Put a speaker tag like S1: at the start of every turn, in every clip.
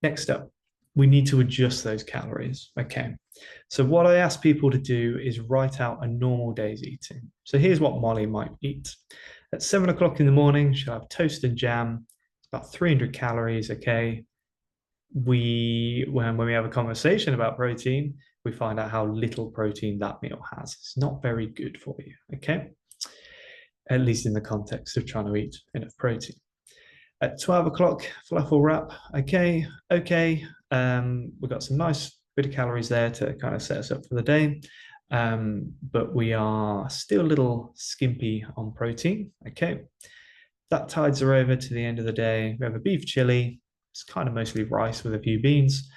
S1: Next up, we need to adjust those calories. Okay. So what I ask people to do is write out a normal day's eating. So here's what Molly might eat. At 7 o'clock in the morning, she'll have toast and jam. It's about 300 calories. Okay. When we have a conversation about protein, we find out how little protein that meal has. It's not very good for you. Okay. At least in the context of trying to eat enough protein. At 12 o'clock, falafel wrap. Okay, okay. We've got some nice bit of calories there to kind of set us up for the day. But we are still a little skimpy on protein. Okay. That tides her over to the end of the day. We have a beef chili. It's kind of mostly rice with a few beans.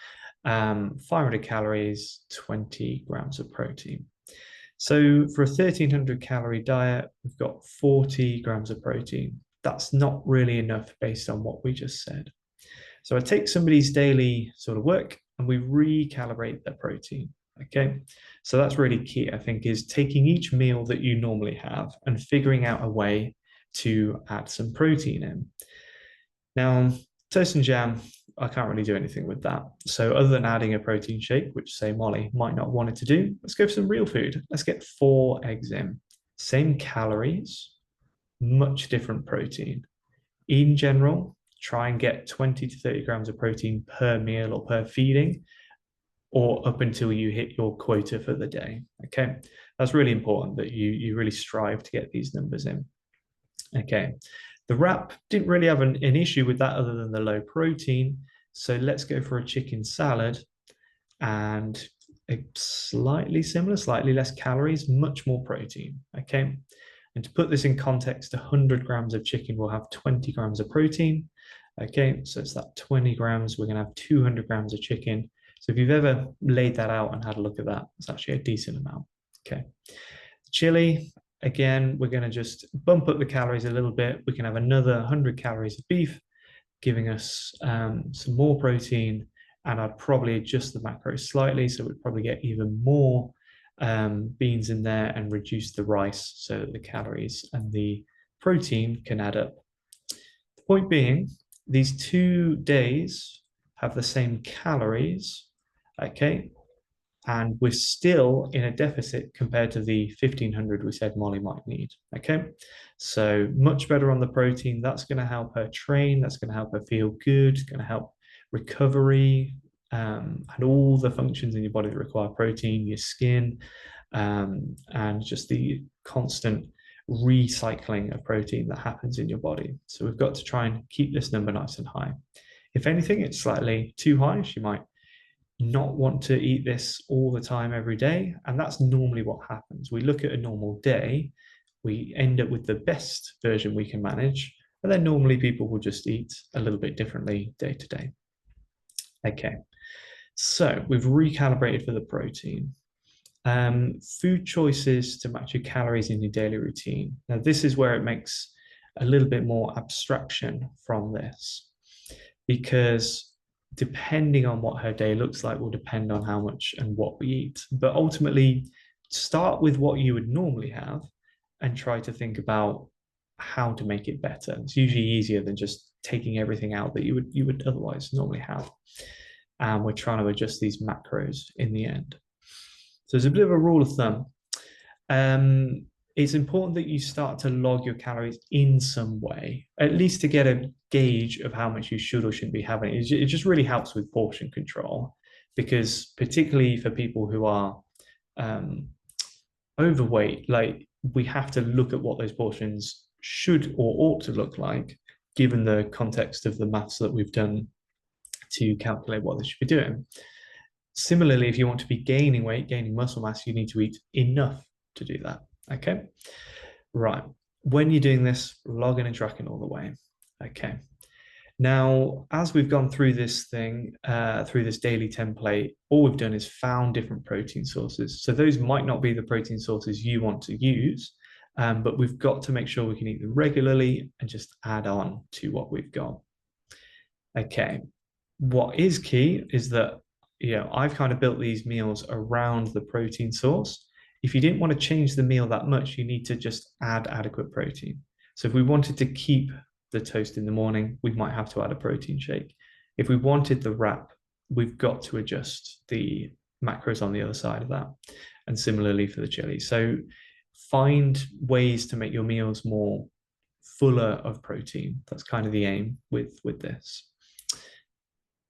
S1: 500 calories, 20 grams of protein. So for a 1300 calorie diet, we've got 40 grams of protein. That's not really enough based on what we just said. So I take somebody's daily sort of work and we recalibrate their protein. Okay. So that's really key, I think, is taking each meal that you normally have and figuring out a way to add some protein in. Now, toast and jam, I can't really do anything with that. So other than adding a protein shake, which say Molly might not want it to do, let's go for some real food. Let's get 4 eggs in. Same calories, much different protein. In general, try and get 20 to 30 grams of protein per meal or per feeding, or up until you hit your quota for the day. Okay. That's really important that you really strive to get these numbers in. Okay. The wrap didn't really have an issue with that other than the low protein. So let's go for a chicken salad and a slightly similar, slightly less calories, much more protein. Okay. And to put this in context, 100 grams of chicken will have 20 grams of protein. Okay. So it's that 20 grams. We're going to have 200 grams of chicken. So if you've ever laid that out and had a look at that, it's actually a decent amount. Okay. Chili, again, we're going to just bump up the calories a little bit. We can have another 100 calories of beef, giving us some more protein. And I'd probably adjust the macros slightly. So we'd probably get even more beans in there and reduce the rice so that the calories and the protein can add up. The point being, these 2 days have the same calories, okay? And we're still in a deficit compared to the 1500 we said Molly might need. Okay. So much better on the protein. That's going to help her train. That's going to help her feel good. It's going to help recovery and all the functions in your body that require protein, your skin, and just the constant recycling of protein that happens in your body. So we've got to try and keep this number nice and high. If anything, it's slightly too high. She might not want to eat this all the time every day. And that's normally what happens. We look at a normal day, we end up with the best version we can manage. And then normally people will just eat a little bit differently day to day. Okay, so we've recalibrated for the protein. Food choices to match your calories in your daily routine. Now, this is where it makes a little bit more abstraction from this because depending on what her day looks like will depend on how much and what we eat. But ultimately, start with what you would normally have and try to think about how to make it better. It's usually easier than just taking everything out that you would otherwise normally have. And we're trying to adjust these macros in the end. So there's a bit of a rule of thumb. It's important that you start to log your calories in some way, at least to get a gauge of how much you should or shouldn't be having. It just really helps with portion control because particularly for people who are overweight, like we have to look at what those portions should or ought to look like, given the context of the maths that we've done to calculate what they should be doing. Similarly, if you want to be gaining weight, gaining muscle mass, you need to eat enough to do that. Okay. Right. When you're doing this, logging and tracking all the way. Okay. Now, as we've gone through this thing, through this daily template, all we've done is found different protein sources. So those might not be the protein sources you want to use, but we've got to make sure we can eat them regularly and just add on to what we've got. Okay. What is key is that, I've kind of built these meals around the protein source. If you didn't want to change the meal that much, you need to just add adequate protein. So if we wanted to keep the toast in the morning, we might have to add a protein shake. If we wanted the wrap, we've got to adjust the macros on the other side of that. And similarly for the chili. So find ways to make your meals more fuller of protein. That's kind of the aim with this.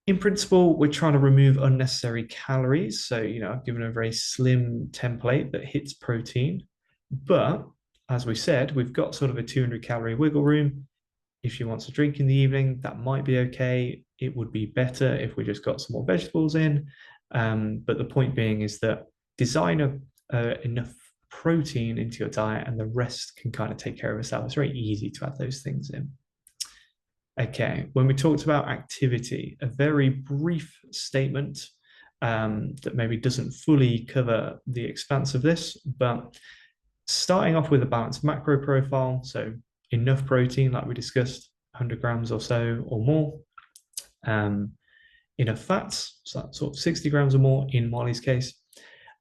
S1: In principle, we're trying to remove unnecessary calories. So, I've given a very slim template that hits protein. But as we said, we've got sort of a 200 calorie wiggle room. If she wants a drink in the evening, that might be okay. It would be better if we just got some more vegetables in. But the point being is that design enough protein into your diet and the rest can kind of take care of itself. It's very easy to add those things in. Okay, when we talked about activity, a very brief statement that maybe doesn't fully cover the expanse of this, but starting off with a balanced macro profile, so enough protein, like we discussed, 100 grams or so or more, enough fats, so that's sort of 60 grams or more in Molly's case,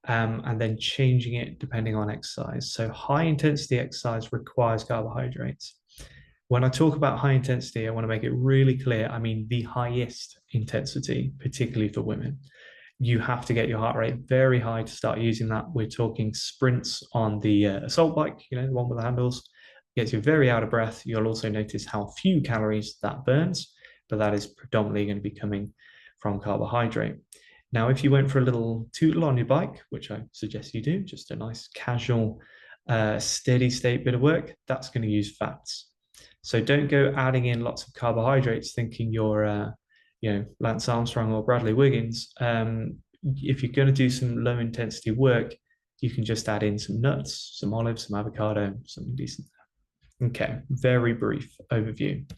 S1: and then changing it depending on exercise. So high intensity exercise requires carbohydrates. When I talk about high intensity, I want to make it really clear. I mean, the highest intensity, particularly for women. You have to get your heart rate very high to start using that. We're talking sprints on the assault bike, the one with the handles. Gets you very out of breath. You'll also notice how few calories that burns, but that is predominantly going to be coming from carbohydrate. Now, if you went for a little tootle on your bike, which I suggest you do, just a nice casual, steady state bit of work, that's going to use fats. So don't go adding in lots of carbohydrates thinking you're, Lance Armstrong or Bradley Wiggins. If you're going to do some low intensity work, you can just add in some nuts, some olives, some avocado, something decent. Okay, very brief overview.